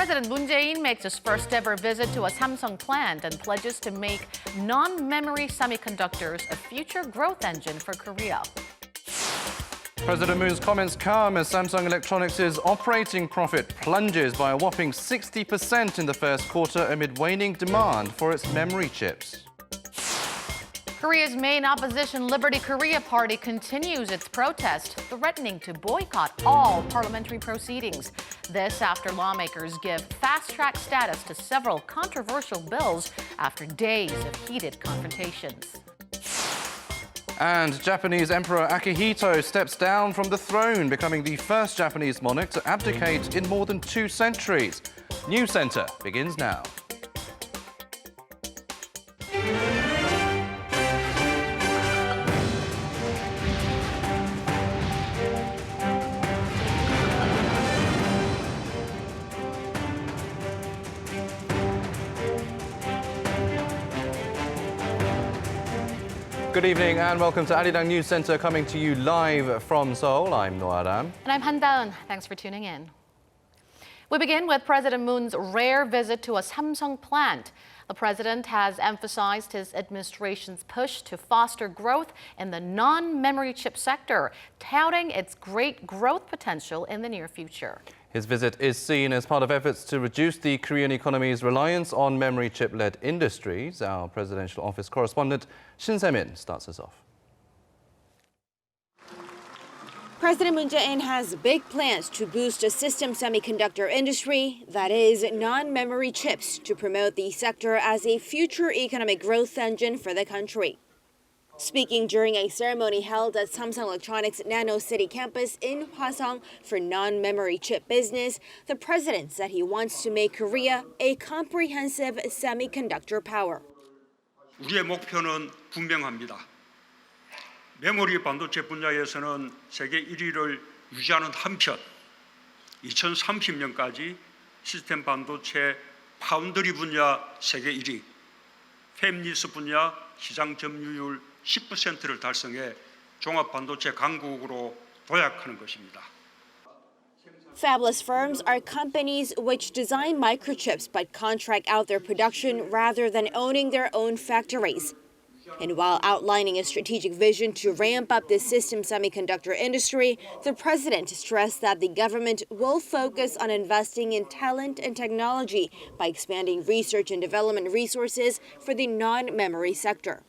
President Moon Jae-in makes his first ever visit to a Samsung plant and pledges to make non-memory semiconductors a future growth engine for Korea. President Moon's comments come as Samsung Electronics' operating profit plunges by a whopping 60% in the first quarter amid waning demand for its memory chips. Korea's main opposition Liberty Korea Party continues its protest, threatening to boycott all parliamentary proceedings. This after lawmakers give fast-track status to several controversial bills after days of heated confrontations. And Japanese Emperor Akihito steps down from the throne, becoming the first Japanese monarch to abdicate in more than 2 centuries. NEWSCENTER begins now. Good evening and welcome to Arirang News Center, coming to you live from Seoul. I'm Arirang. And I'm Han-daeun. Thanks for tuning in. We begin with President Moon's rare visit to a Samsung plant. The president has emphasized his administration's push to foster growth in the non-memory chip sector, touting its great growth potential in the near future. His visit is seen as part of efforts to reduce the Korean economy's reliance on memory chip-led industries. Our presidential office correspondent Shin Se-min starts us off. President Moon Jae-in has big plans to boost the system semiconductor industry, that is, non-memory chips, to promote the sector as a future economic growth engine for the country. Speaking during a ceremony held at Samsung Electronics' Nano City campus in Hwasong for non-memory chip business, the president said he wants to make Korea a comprehensive semiconductor power. 우리의 목표는 분명합니다. 메모리 반도체 분야에서는 세계 1위를 유지하는 한편 2030년까지 시스템 반도체 파운드리 분야 세계 1위, 팹리스 분야 시장 점유율 10%를 달성해 종합 반도체 강국으로 도약하는 것입니다. Fabless firms are companies which design microchips but contract out their production rather than owning their own factories. And while outlining a strategic vision to ramp up the system semiconductor industry, the president stressed that the government will focus on investing in talent and technology by expanding research and development resources for the non-memory sector.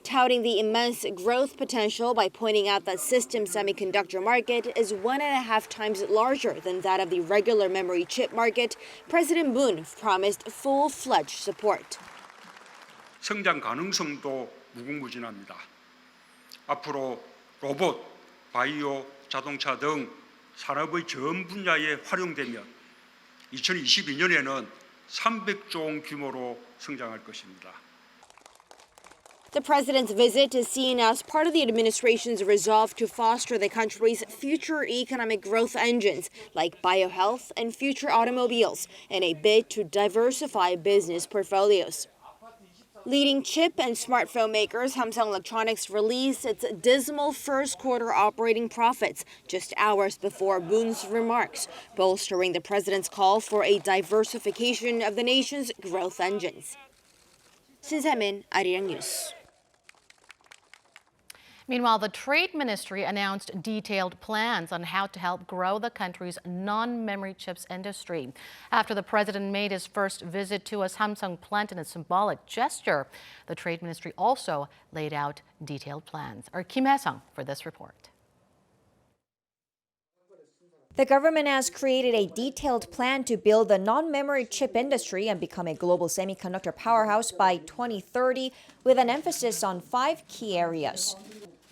Touting the immense growth potential by pointing out that system semiconductor market is 1.5 times larger than that of the regular memory chip market, President Moon promised full-fledged support. 성장 가능성도 무궁무진합니다. 앞으로 로봇, 바이오, 자동차 등 산업의 전 분야에 활용되면 2022년에는 300조 원 규모로 성장할 것입니다. The president's visit is seen as part of the administration's resolve to foster the country's future economic growth engines like biohealth and future automobiles in a bid to diversify business portfolios. Leading chip and smartphone makers Samsung Electronics released its dismal first quarter operating profits just hours before Moon's remarks, bolstering the president's call for a diversification of the nation's growth engines. Shin Se-min, Arirang News. Meanwhile, the Trade Ministry announced detailed plans on how to help grow the country's non-memory chips industry. After the president made his first visit to a Samsung plant in a symbolic gesture, the Trade Ministry also laid out detailed plans. Our Kim Hae-sung for this report. The government has created a detailed plan to build the non-memory chip industry and become a global semiconductor powerhouse by 2030, with an emphasis on 5 key areas.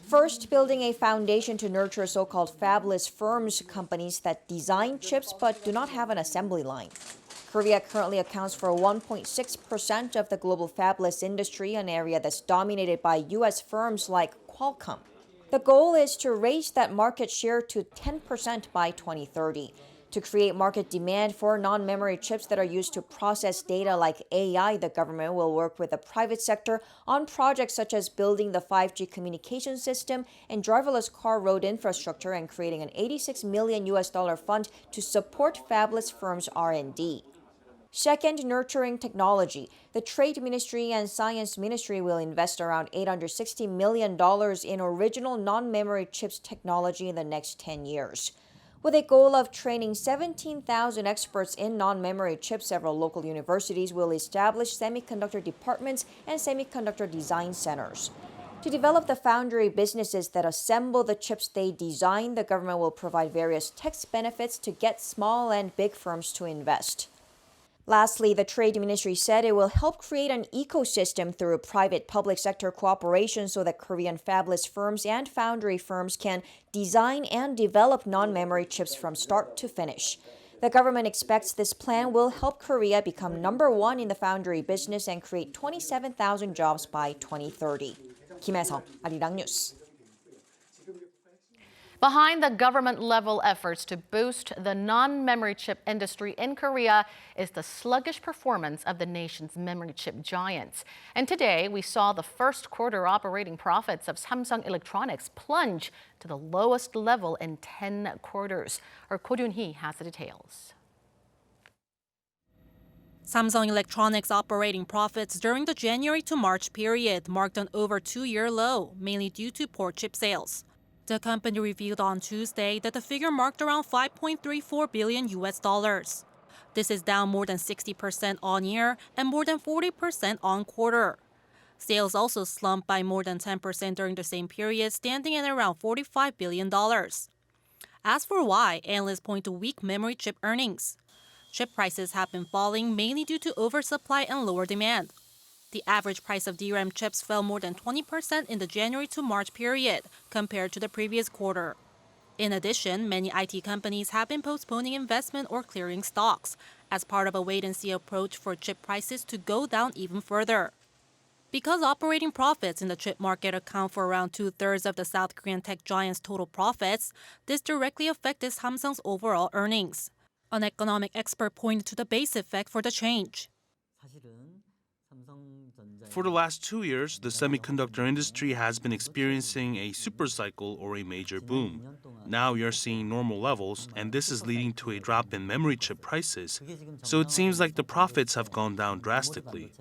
First, building a foundation to nurture so-called fabless firms, companies that design chips but do not have an assembly line. Korea currently accounts for 1.6% of the global fabless industry, an area that's dominated by U.S. firms like Qualcomm. The goal is to raise that market share to 10% by 2030. To create market demand for non-memory chips that are used to process data like AI, the government will work with the private sector on projects such as building the 5G communication system and driverless car road infrastructure and creating an $86 million fund to support fabless firms' R&D. Second, nurturing technology. The Trade Ministry and Science Ministry will invest around $860 million in original non-memory chips technology in the next 10 years. With a goal of training 17,000 experts in non-memory chips, several local universities will establish semiconductor departments and semiconductor design centers. To develop the foundry businesses that assemble the chips they design, the government will provide various tax benefits to get small and big firms to invest. Lastly, the Trade Ministry said it will help create an ecosystem through private-public sector cooperation so that Korean fabless firms and foundry firms can design and develop non-memory chips from start to finish. The government expects this plan will help Korea become number one in the foundry business and create 27,000 jobs by 2030. 김혜성, 아리랑 뉴스. Behind the government-level efforts to boost the non-memory chip industry in Korea is the sluggish performance of the nation's memory chip giants. And today, we saw the first quarter operating profits of Samsung Electronics plunge to the lowest level in 10 quarters. Our Ko Ryun-hee has the details. Samsung Electronics' operating profits during the January to March period marked an over 2-year low, mainly due to poor chip sales. The company revealed on Tuesday that the figure marked around $5.34 billion. This is down more than 60% on year and more than 40% on quarter. Sales also slumped by more than 10% during the same period, standing at around $45 billion. As for why, analysts point to weak memory chip earnings. Chip prices have been falling mainly due to oversupply and lower demand. The average price of DRAM chips fell more than 20% in the January to March period compared to the previous quarter. In addition, many IT companies have been postponing investment or clearing stocks as part of a wait-and-see approach for chip prices to go down even further. Because operating profits in the chip market account for around 2/3 of the South Korean tech giant's total profits, this directly affected Samsung's overall earnings. An economic expert pointed to the base effect for the change. For the last 2 years, the semiconductor industry has been experiencing a supercycle or a major boom. Now you're seeing normal levels, and this is leading to a drop in memory chip prices. So it seems like the profits have gone down drastically.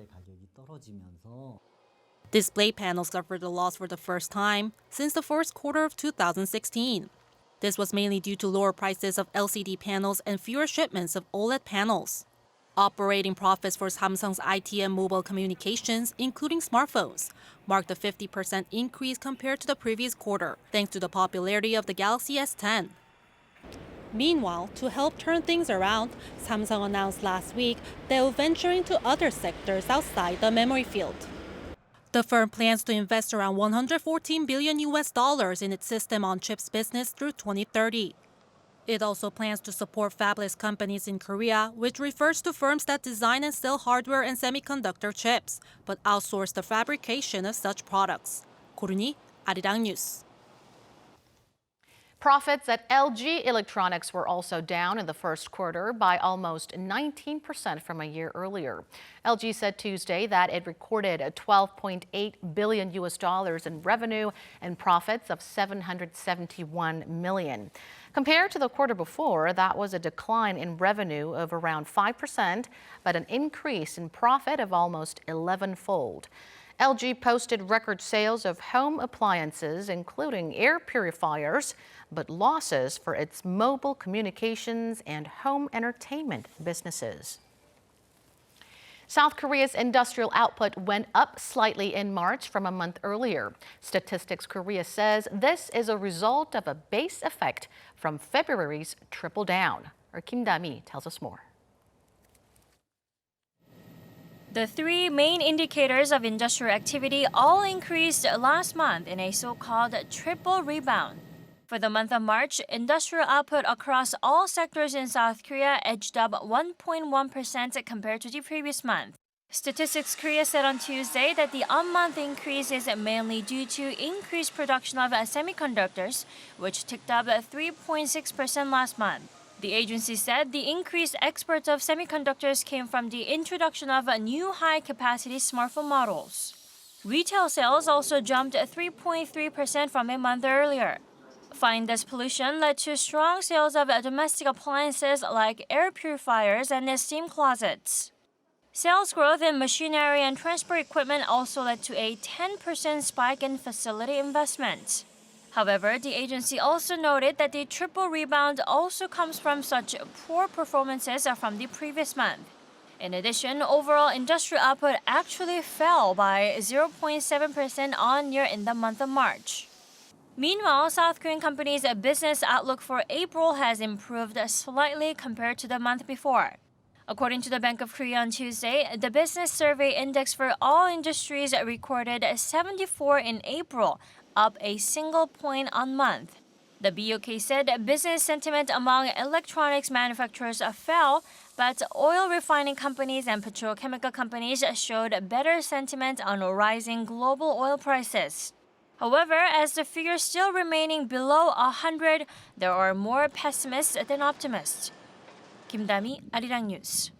Display panels suffered a loss for the first time since the first quarter of 2016. This was mainly due to lower prices of LCD panels and fewer shipments of OLED panels. Operating profits for Samsung's IT and mobile communications, including smartphones, marked a 50% increase compared to the previous quarter, thanks to the popularity of the Galaxy S10. Meanwhile, to help turn things around, Samsung announced last week they will venture into other sectors outside the memory field. The firm plans to invest around $114 billion in its system-on-chips business through 2030. It also plans to support fabless companies in Korea, which refers to firms that design and sell hardware and semiconductor chips, but outsource the fabrication of such products. Ko Ryun-hee, Arirang News. Profits at LG Electronics were also down in the first quarter by almost 19% from a year earlier. LG said Tuesday that it recorded $12.8 billion in revenue and profits of $771 million. Compared to the quarter before, that was a decline in revenue of around 5%, but an increase in profit of almost 11-fold. LG posted record sales of home appliances, including air purifiers, but losses for its mobile communications and home entertainment businesses. South Korea's industrial output went up slightly in March from a month earlier. Statistics Korea says this is a result of a base effect from February's triple down. Our Kim Da-mi tells us more. The three main indicators of industrial activity all increased last month in a so-called triple rebound. For the month of March, industrial output across all sectors in South Korea edged up 1.1% compared to the previous month. Statistics Korea said on Tuesday that the on-month increase is mainly due to increased production of semiconductors, which ticked up 3.6% last month. The agency said the increased exports of semiconductors came from the introduction of new high-capacity smartphone models. Retail sales also jumped 3.3% from a month earlier. Fine dust pollution led to strong sales of domestic appliances like air purifiers and steam closets. Sales growth in machinery and transport equipment also led to a 10% spike in facility investment. However, the agency also noted that the triple rebound also comes from such poor performances from the previous month. In addition, overall industrial output actually fell by 0.7% on-year in the month of March. Meanwhile, South Korean companies' business outlook for April has improved slightly compared to the month before. According to the Bank of Korea on Tuesday, the business survey index for all industries recorded 74 in April, up a single point on month. The BOK said business sentiment among electronics manufacturers fell, but oil refining companies and petrochemical companies showed better sentiment on rising global oil prices. However, as the figure still remaining below 100, there are more pessimists than optimists. Kim Da-mi, Arirang News.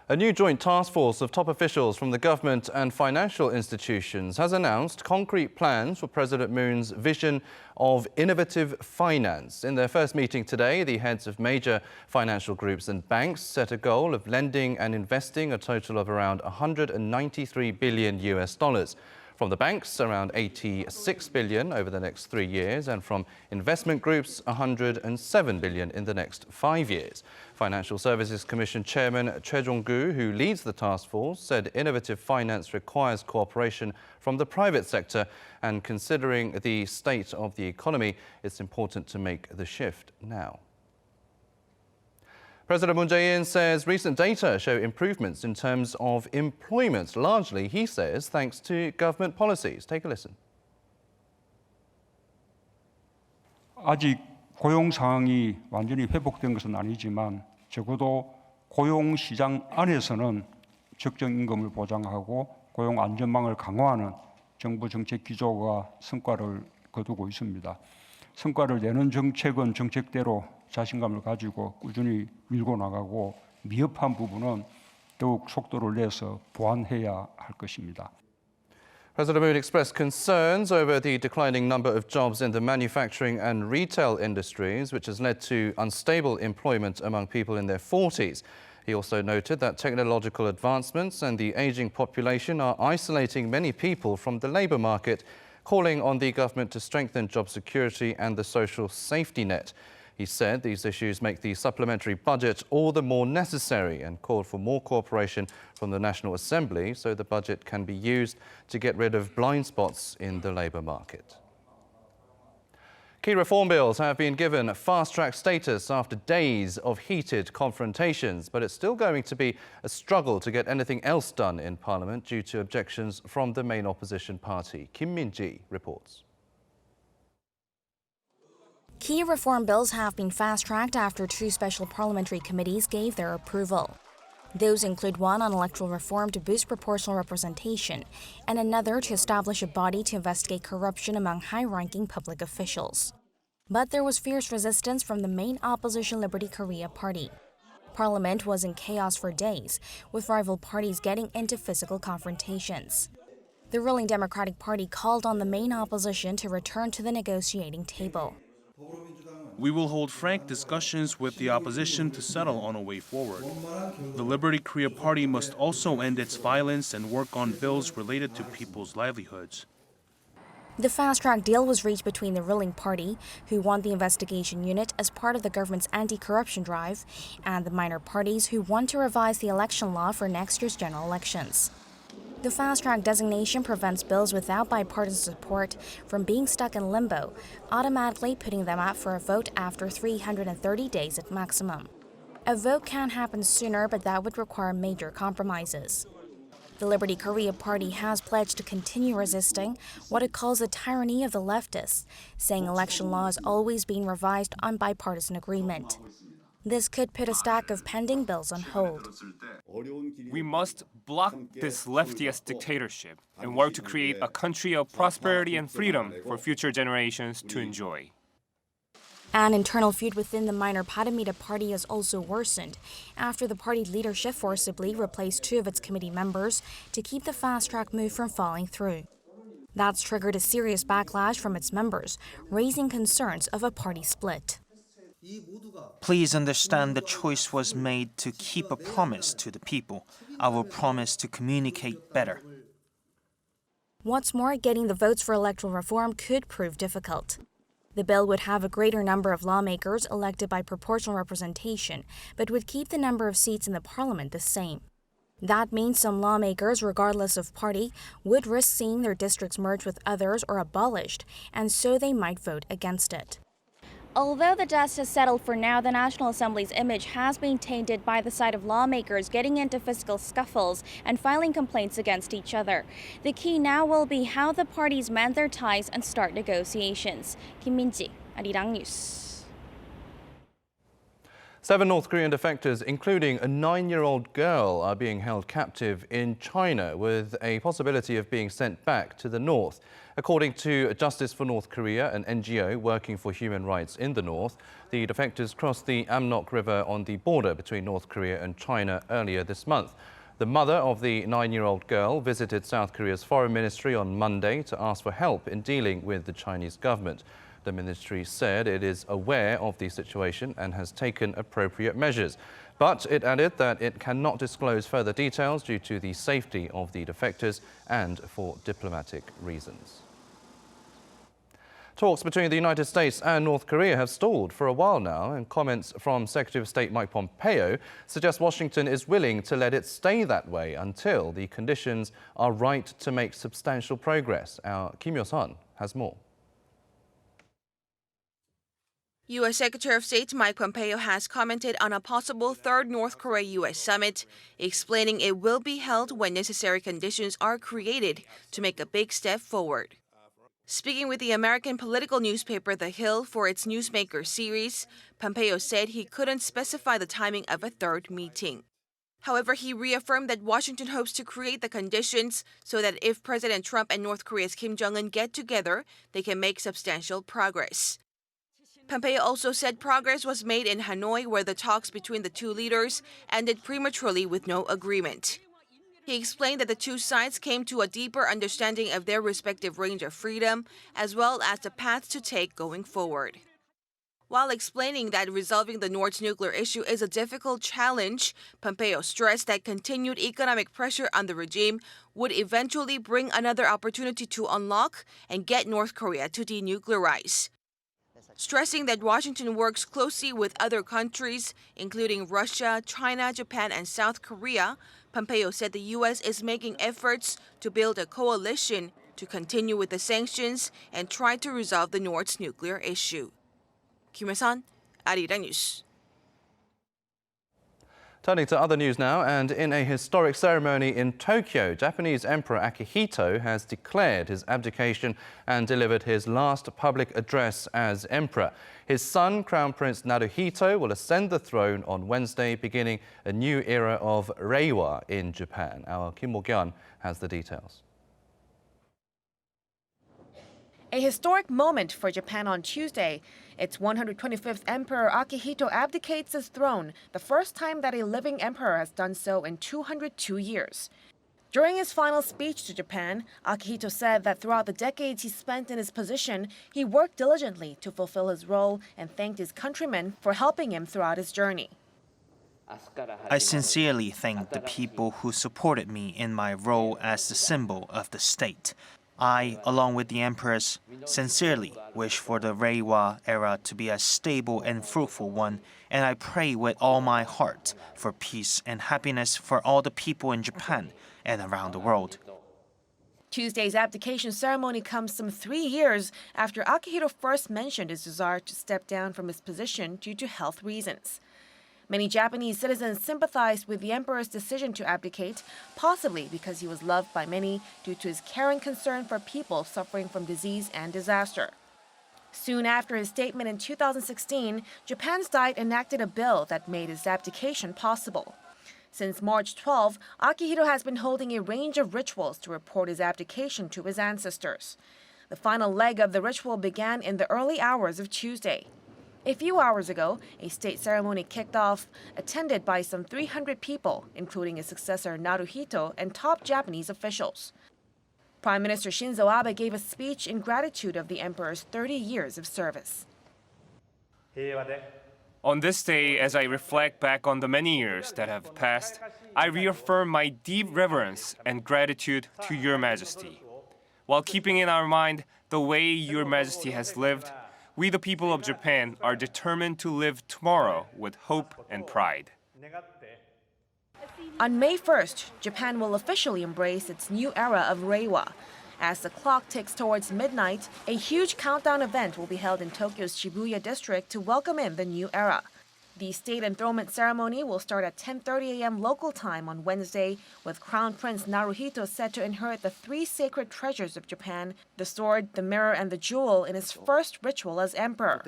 A new joint task force of top officials from the government and financial institutions has announced concrete plans for President Moon's vision of innovative finance. In their first meeting today, the heads of major financial groups and banks set a goal of lending and investing a total of around $193 billion US. From the banks, around $86 billion over the next 3 years, and from investment groups, $107 billion in the next 5 years. Financial Services Commission Chairman Choi Jong-gu, who leads the task force, said innovative finance requires cooperation from the private sector, and considering the state of the economy, it's important to make the shift now. President Moon Jae-in says recent data show improvements in terms of employment, largely, he says, thanks to government policies. Take a listen. 아직 고용 상황이 완전히 회복된 것은 아니지만 적어도 고용 시장 안에서는 적정 임금을 보장하고 고용 안전망을 강화하는 정부 정책 기조가 성과를 거두고 있습니다. 성과를 내는 정책은 정책대로 자신감을 가지고 꾸준히 밀고 나가고 미흡한 부분은 더욱 속도를 내서 보완해야 할 것입니다. President Moon expressed concerns over the declining number of jobs in the manufacturing and retail industries, which has led to unstable employment among people in their 40s. He also noted that technological advancements and the aging population are isolating many people from the labour market, calling on the government to strengthen job security and the social safety net. He said these issues make the supplementary budget all the more necessary and called for more cooperation from the National Assembly so the budget can be used to get rid of blind spots in the labour market. Key reform bills have been given fast-track status after days of heated confrontations, but it's still going to be a struggle to get anything else done in Parliament due to objections from the main opposition party. Kim Min-ji reports. Key reform bills have been fast-tracked after 2 special parliamentary committees gave their approval. Those include one on electoral reform to boost proportional representation, and another to establish a body to investigate corruption among high-ranking public officials. But there was fierce resistance from the main opposition Liberty Korea party. Parliament was in chaos for days, with rival parties getting into physical confrontations. The ruling Democratic Party called on the main opposition to return to the negotiating table. We will hold frank discussions with the opposition to settle on a way forward. The Liberty Korea Party must also end its violence and work on bills related to people's livelihoods. The fast-track deal was reached between the ruling party, who want the investigation unit as part of the government's anti-corruption drive, and the minor parties who want to revise the election law for next year's general elections. The fast-track designation prevents bills without bipartisan support from being stuck in limbo, automatically putting them up for a vote after 330 days at maximum. A vote can happen sooner, but that would require major compromises. The Liberty Korea Party has pledged to continue resisting what it calls the tyranny of the leftists, saying election law is always being revised on bipartisan agreement. This could put a stack of pending bills on hold. We must block this leftist dictatorship and work to create a country of prosperity and freedom for future generations to enjoy. An internal feud within the minor Paramita party has also worsened after the party leadership forcibly replaced 2 of its committee members to keep the fast-track move from falling through. That's triggered a serious backlash from its members, raising concerns of a party split. Please understand the choice was made to keep a promise to the people. I will promise to communicate better. What's more, getting the votes for electoral reform could prove difficult. The bill would have a greater number of lawmakers elected by proportional representation, but would keep the number of seats in the parliament the same. That means some lawmakers, regardless of party, would risk seeing their districts merged with others or abolished, and so they might vote against it. Although the dust has settled for now, the National Assembly's image has been tainted by the sight of lawmakers getting into fiscal scuffles and filing complaints against each other. The key now will be how the parties mend their ties and start negotiations. Kim Min-ji, Arirang News. 7 North Korean defectors, including a 9-year-old girl, are being held captive in China with a possibility of being sent back to the north. According to Justice for North Korea, an NGO working for human rights in the north, the defectors crossed the Amnok River on the border between North Korea and China earlier this month. The mother of the 9-year-old girl visited South Korea's foreign ministry on Monday to ask for help in dealing with the Chinese government. The ministry said it is aware of the situation and has taken appropriate measures. But it added that it cannot disclose further details due to the safety of the defectors and for diplomatic reasons. Talks between the United States and North Korea have stalled for a while now, and comments from Secretary of State Mike Pompeo suggest Washington is willing to let it stay that way until the conditions are right to make substantial progress. Our Kim Yo-sun has more. U.S. Secretary of State Mike Pompeo has commented on a possible third North Korea-U.S. summit, explaining it will be held when necessary conditions are created to make a big step forward. Speaking with the American political newspaper The Hill for its Newsmaker series, Pompeo said he couldn't specify the timing of a third meeting. However, he reaffirmed that Washington hopes to create the conditions so that if President Trump and North Korea's Kim Jong-un get together, they can make substantial progress. Pompeo also said progress was made in Hanoi, where the talks between the 2 leaders ended prematurely with no agreement. He explained that the 2 sides came to a deeper understanding of their respective range of freedom, as well as the path to take going forward. While explaining that resolving the North's nuclear issue is a difficult challenge, Pompeo stressed that continued economic pressure on the regime would eventually bring another opportunity to unlock and get North Korea to denuclearize. Stressing that Washington works closely with other countries, including Russia, China, Japan, and South Korea, Pompeo said the U.S. is making efforts to build a coalition to continue with the sanctions and try to resolve the North's nuclear issue. Kim Yo-sun, Arirang News. Turning to other news now, and in a historic ceremony in Tokyo, Japanese Emperor Akihito has declared his abdication and delivered his last public address as emperor. His son, Crown Prince Naruhito, will ascend the throne on Wednesday, beginning a new era of Reiwa in Japan. Our Kim Mo-gyun has the details. A historic moment for Japan on Tuesday. Its 125th Emperor Akihito abdicates his throne, the first time that a living emperor has done so in 202 years. During his final speech to Japan, Akihito said that throughout the decades he spent in his position, he worked diligently to fulfill his role and thanked his countrymen for helping him throughout his journey. I sincerely thank the people who supported me in my role as the symbol of the state. I, along with the emperors, sincerely wish for the Reiwa era to be a stable and fruitful one, and I pray with all my heart for peace and happiness for all the people in Japan and around the world. Tuesday's abdication ceremony comes some 3 years after Akihito first mentioned his desire to step down from his position due to health reasons. Many Japanese citizens sympathized with the emperor's decision to abdicate, possibly because he was loved by many due to his caring concern for people suffering from disease and disaster. Soon after his statement in 2016, Japan's Diet enacted a bill that made his abdication possible. Since March 12, Akihito has been holding a range of rituals to report his abdication to his ancestors. The final leg of the ritual began in the early hours of Tuesday. A few hours ago, a state ceremony kicked off, attended by some 300 people, including his successor Naruhito and top Japanese officials. Prime Minister Shinzo Abe gave a speech in gratitude of the emperor's 30 years of service. On this day, as I reflect back on the many years that have passed, I reaffirm my deep reverence and gratitude to Your Majesty. While keeping in our mind the way Your Majesty has lived, we the people of Japan are determined to live tomorrow with hope and pride. On May 1st, Japan will officially embrace its new era of Reiwa. As the clock ticks towards midnight, a huge countdown event will be held in Tokyo's Shibuya district to welcome in the new era. The state enthronement ceremony will start at 10:30 a.m. local time on Wednesday, with Crown Prince Naruhito set to inherit the three sacred treasures of Japan, the sword, the mirror, and the jewel, in his first ritual as emperor.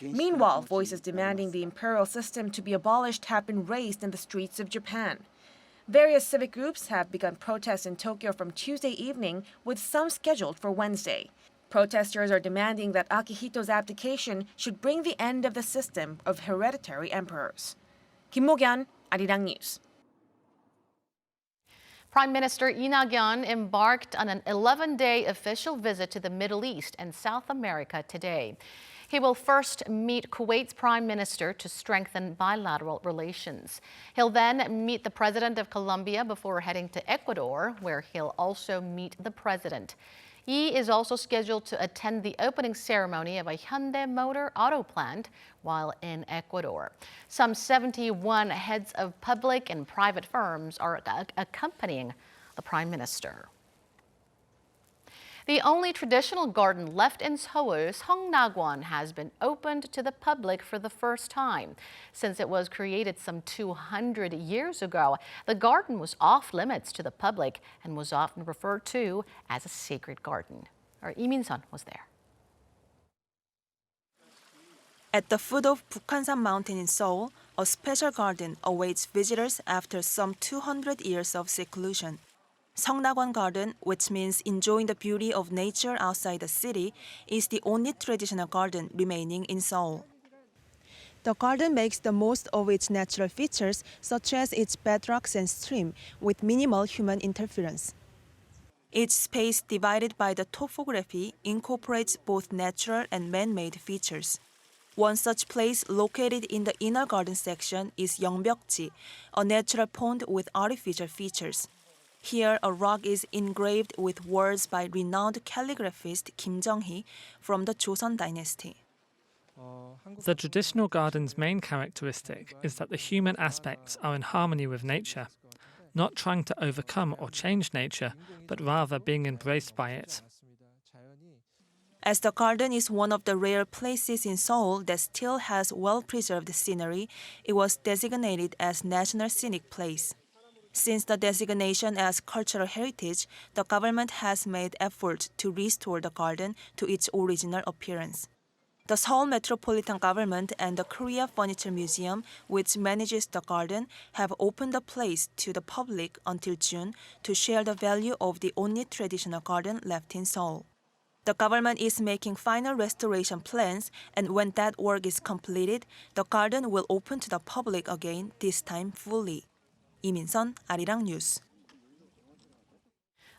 Meanwhile, voices demanding the imperial system to be abolished have been raised in the streets of Japan. Various civic groups have begun protests in Tokyo from Tuesday evening, with some scheduled for Wednesday. Protesters are demanding that Akihito's abdication should bring the end of the system of hereditary emperors. Kim Mo-gyan, Arirang News. Prime Minister Seongnagwon embarked on an 11-day official visit to the Middle East and South America today. He will first meet Kuwait's prime minister to strengthen bilateral relations. He'll then meet the president of Colombia before heading to Ecuador, where he'll also meet the president. He is also scheduled to attend the opening ceremony of a Hyundai Motor auto plant while in Ecuador. Some 71 heads of public and private firms are accompanying the prime minister. The only traditional garden left in Seoul, Seongnagwon, has been opened to the public for the first time. Since it was created some 200 years ago, the garden was off limits to the public and was often referred to as a sacred garden. Our Lee Min-sun was there. At the foot of Bukhansan Mountain in Seoul, a special garden awaits visitors after some 200 years of seclusion. Seongnagwon Garden, which means enjoying the beauty of nature outside the city, is the only traditional garden remaining in Seoul. The garden makes the most of its natural features, such as its bedrocks and stream, with minimal human interference. Each space divided by the topography incorporates both natural and man-made features. One such place located in the inner garden section is Yeongbyeokji, a natural pond with artificial features. Here, a rock is engraved with words by renowned calligraphist Kim Jung-hee from the Joseon dynasty. The traditional garden's main characteristic is that the human aspects are in harmony with nature, not trying to overcome or change nature, but rather being embraced by it. As the garden is one of the rare places in Seoul that still has well-preserved scenery, it was designated as National Scenic Place. Since the designation as cultural heritage, the government has made efforts to restore the garden to its original appearance. The Seoul Metropolitan Government and the Korea Furniture Museum, which manages the garden, have opened the place to the public until June to share the value of the only traditional garden left in Seoul. The government is making final restoration plans, and when that work is completed, the garden will open to the public again, this time fully. Lee Min-sun, Arirang News.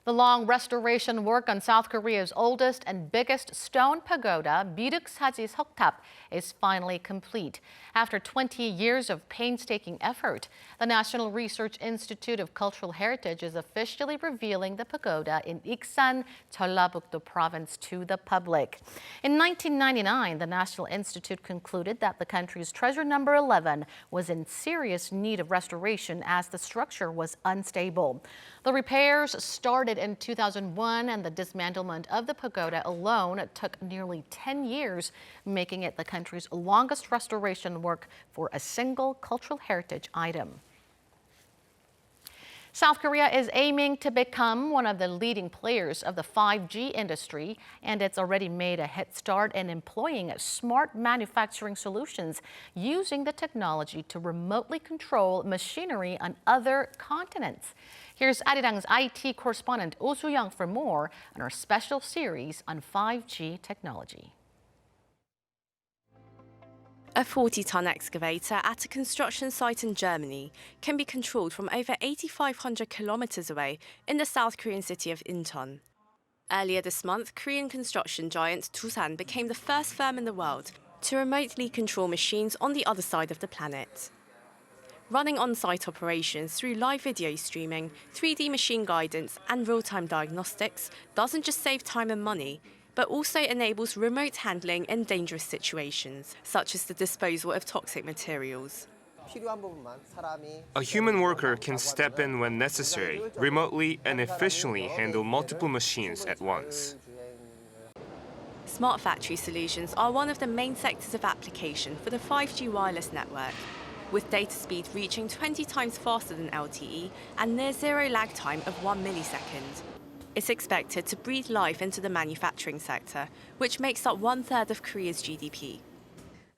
The long restoration work on South Korea's oldest and biggest stone pagoda, Biruksaji Seoktap, is finally complete. After 20 years of painstaking effort, the National Research Institute of Cultural Heritage is officially revealing the pagoda in Iksan, Jeollabuk-do province to the public. In 1999, the National Institute concluded that the country's treasure number 11 was in serious need of restoration as the structure was unstable. The repairs started in 2001, and the dismantlement of the pagoda alone took nearly 10 years, making it the country's longest restoration work for a single cultural heritage item. South Korea is aiming to become one of the leading players of the 5G industry, and it's already made a head start in employing smart manufacturing solutions using the technology to remotely control machinery on other continents. Here's Arirang's IT correspondent Oh Soo-young for more on our special series on 5G technology. A 40-ton excavator at a construction site in Germany can be controlled from over 8,500 kilometers away in the South Korean city of Incheon. Earlier this month, Korean construction giant Doosan became the first firm in the world to remotely control machines on the other side of the planet. Running on-site operations through live video streaming, 3D machine guidance, and real-time diagnostics doesn't just save time and money, but also enables remote handling in dangerous situations, such as the disposal of toxic materials. A human worker can step in when necessary, remotely and efficiently handle multiple machines at once. Smart factory solutions are one of the main sectors of application for the 5G wireless network, with data speed reaching 20 times faster than LTE and near zero lag time of 1 millisecond. It's expected to breathe life into the manufacturing sector, which makes up 1/3 of Korea's GDP.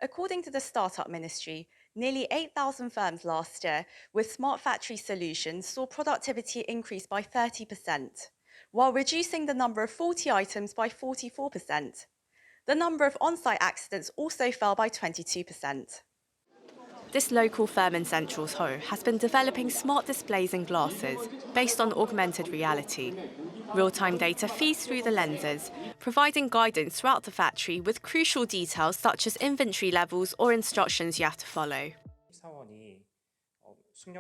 According to the Startup Ministry, nearly 8,000 firms last year with smart factory solutions saw productivity increase by 30%, while reducing the number of faulty items by 44%. The number of on-site accidents also fell by 22%. This local firm in Central Seoul has been developing smart displays and glasses based on augmented reality. Real-time data feeds through the lenses, providing guidance throughout the factory with crucial details such as inventory levels or instructions you have to follow.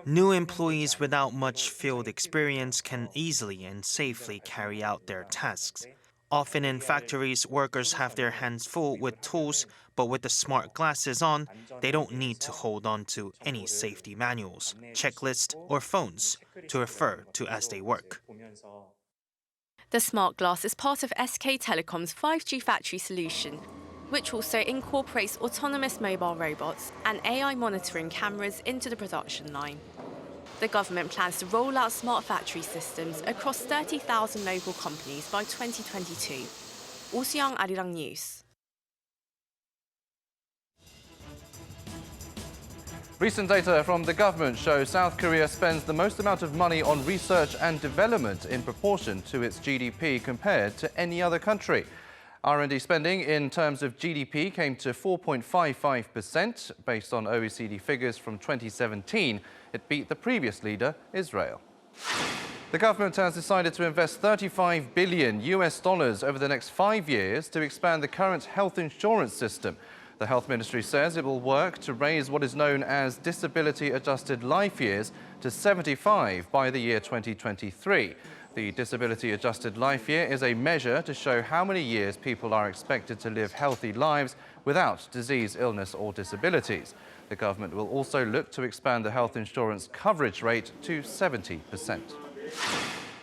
New employees without much field experience can easily and safely carry out their tasks. Often in factories, workers have their hands full with tools, but with the smart glasses on, they don't need to hold on to any safety manuals, checklists, or phones to refer to as they work. The smart glass is part of SK Telecom's 5G factory solution, which also incorporates autonomous mobile robots and AI monitoring cameras into the production line. The government plans to roll out smart factory systems across 30,000 local companies by 2022. Yoon, Arirang News. Recent data from the government show South Korea spends the most amount of money on research and development in proportion to its GDP compared to any other country. R&D spending in terms of GDP came to 4.55%. Based on OECD figures from 2017, it beat the previous leader, Israel. The government has decided to invest $35 billion over the next 5 years to expand the current health insurance system. The Health Ministry says it will work to raise what is known as disability-adjusted life years to 75 by the year 2023. The disability-adjusted life year is a measure to show how many years people are expected to live healthy lives without disease, illness or disabilities. The government will also look to expand the health insurance coverage rate to 70%.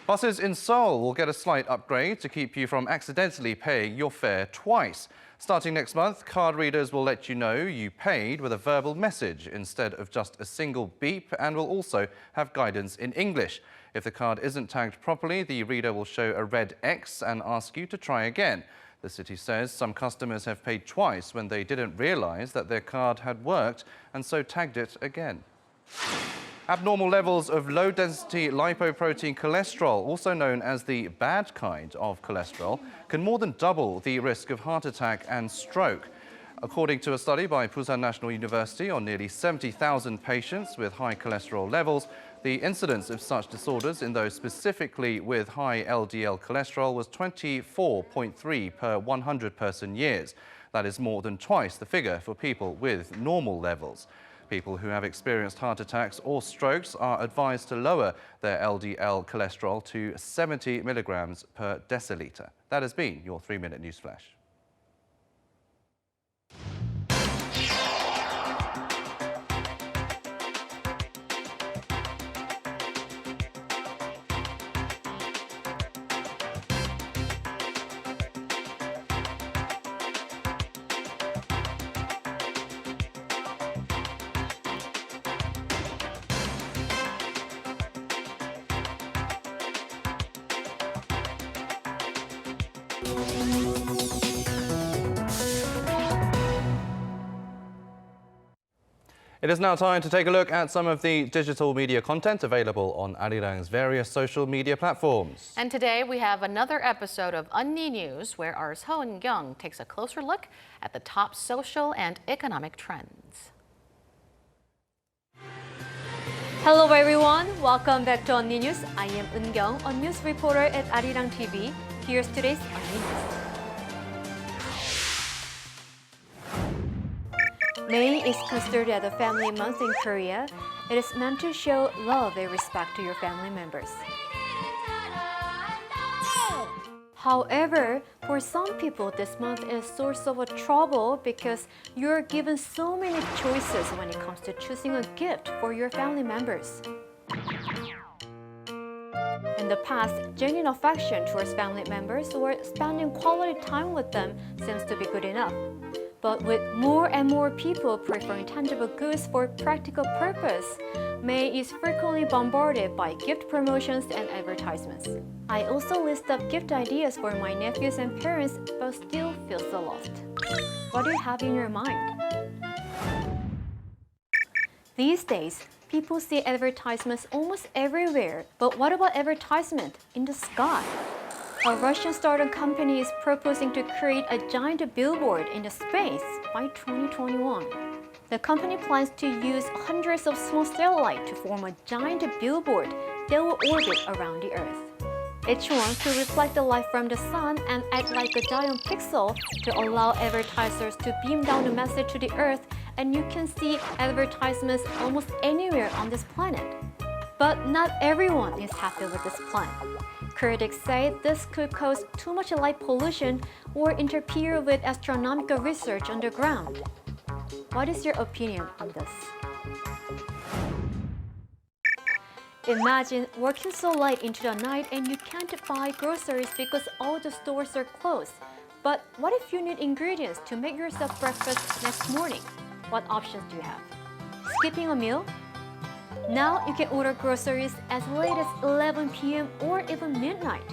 Buses in Seoul will get a slight upgrade to keep you from accidentally paying your fare twice. Starting next month, card readers will let you know you paid with a verbal message instead of just a single beep, and will also have guidance in English. If the card isn't tagged properly, the reader will show a red X and ask you to try again. The city says some customers have paid twice when they didn't realize that their card had worked and so tagged it again. Abnormal levels of low-density lipoprotein cholesterol, also known as the bad kind of cholesterol, can more than double the risk of heart attack and stroke. According to a study by Busan National University on nearly 70,000 patients with high cholesterol levels, the incidence of such disorders in those specifically with high LDL cholesterol was 24.3 per 100 person years. That is more than twice the figure for people with normal levels. People who have experienced heart attacks or strokes are advised to lower their LDL cholesterol to 70 milligrams per deciliter. That has been your 3-minute news flash. It is now time to take a look at some of the digital media content available on Arirang's various social media platforms. And today we have another episode of Unni News, where our Gyung takes a closer look at the top social and economic trends. Hello everyone, welcome back to Unni News. I am Gyung, a news reporter at Arirang TV. Here's today's Unni News. May is considered as a family month in Korea. It is meant to show love and respect to your family members. However, for some people, this month is a source of trouble because you're given so many choices when it comes to choosing a gift for your family members. In the past, genuine affection towards family members or spending quality time with them seems to be good enough. But with more and more people preferring tangible goods for practical purpose, May is frequently bombarded by gift promotions and advertisements. I also list up gift ideas for my nephews and parents, but still feel so lost. What do you have in your mind? These days, people see advertisements almost everywhere. But what about advertisement in the sky? A Russian startup company is proposing to create a giant billboard in the space by 2021. The company plans to use hundreds of small satellites to form a giant billboard that will orbit around the Earth. Each one to reflect the light from the sun and act like a giant pixel to allow advertisers to beam down a message to the Earth, and you can see advertisements almost anywhere on this planet. But not everyone is happy with this plan. Critics say this could cause too much light pollution or interfere with astronomical research on the ground. What is your opinion on this? Imagine working so late into the night and you can't buy groceries because all the stores are closed. But what if you need ingredients to make yourself breakfast next morning? What options do you have? Skipping a meal? Now you can order groceries as late as 11 p.m. or even midnight,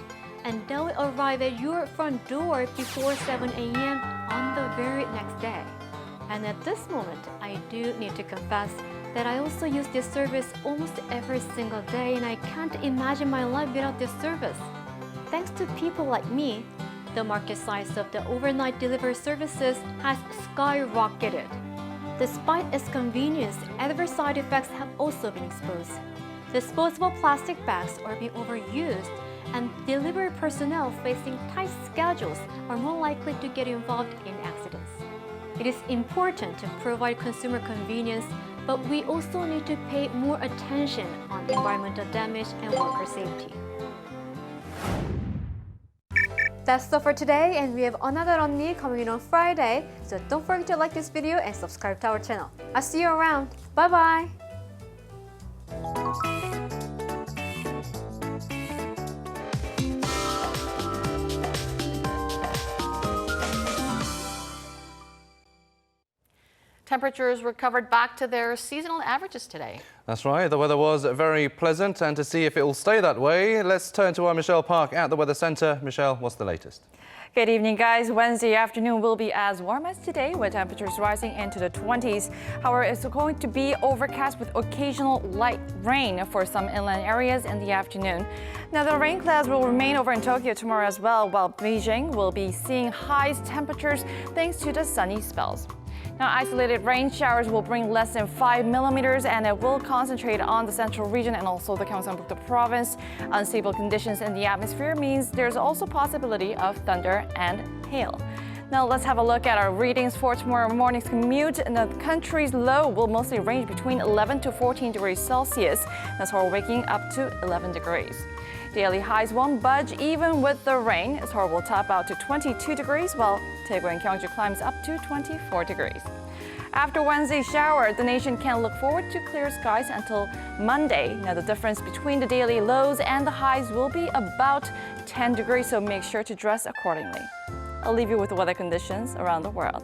and they will arrive at your front door before 7 a.m. on the very next day. And at this moment, I do need to confess that I also use this service almost every single day, and I can't imagine my life without this service. Thanks to people like me, the market size of the overnight delivery services has skyrocketed. Despite its convenience, adverse side effects have also been exposed. Disposable plastic bags are being overused, and delivery personnel facing tight schedules are more likely to get involved in accidents. It is important to provide consumer convenience, but we also need to pay more attention on environmental damage and worker safety. That's all for today, and we have another Unni coming in on Friday, so don't forget to like this video and subscribe to our channel. I'll see you around. Bye-bye! Temperatures recovered back to their seasonal averages today. That's right. The weather was very pleasant, and to see if it will stay that way, let's turn to our Michelle Park at the Weather Center. Michelle, what's the latest? Good evening, guys. Wednesday afternoon will be as warm as today, with temperatures rising into the 20s. However, it's going to be overcast with occasional light rain for some inland areas in the afternoon. Now, the rain clouds will remain over in Tokyo tomorrow as well, while Beijing will be seeing high temperatures thanks to the sunny spells. Now, isolated rain showers will bring less than 5 millimeters, and it will concentrate on the central region and also the Gyeongsang-Buk-do province. Unstable conditions in the atmosphere means there's also possibility of thunder and hail. Now, let's have a look at our readings for tomorrow morning's commute. And the country's low will mostly range between 11 to 14 degrees Celsius. That's Seoul waking up to 11 degrees. Daily highs won't budge even with the rain. Seoul will top out to 22 degrees, while Daegu and Gyeongju climbs up to 24 degrees. After Wednesday's shower, the nation can look forward to clear skies until Monday. Now, the difference between the daily lows and the highs will be about 10 degrees, so make sure to dress accordingly. I'll leave you with the weather conditions around the world.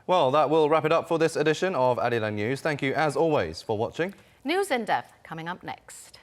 Well, that will wrap it up for this edition of Arirang News. Thank you, as always, for watching. News in depth coming up next.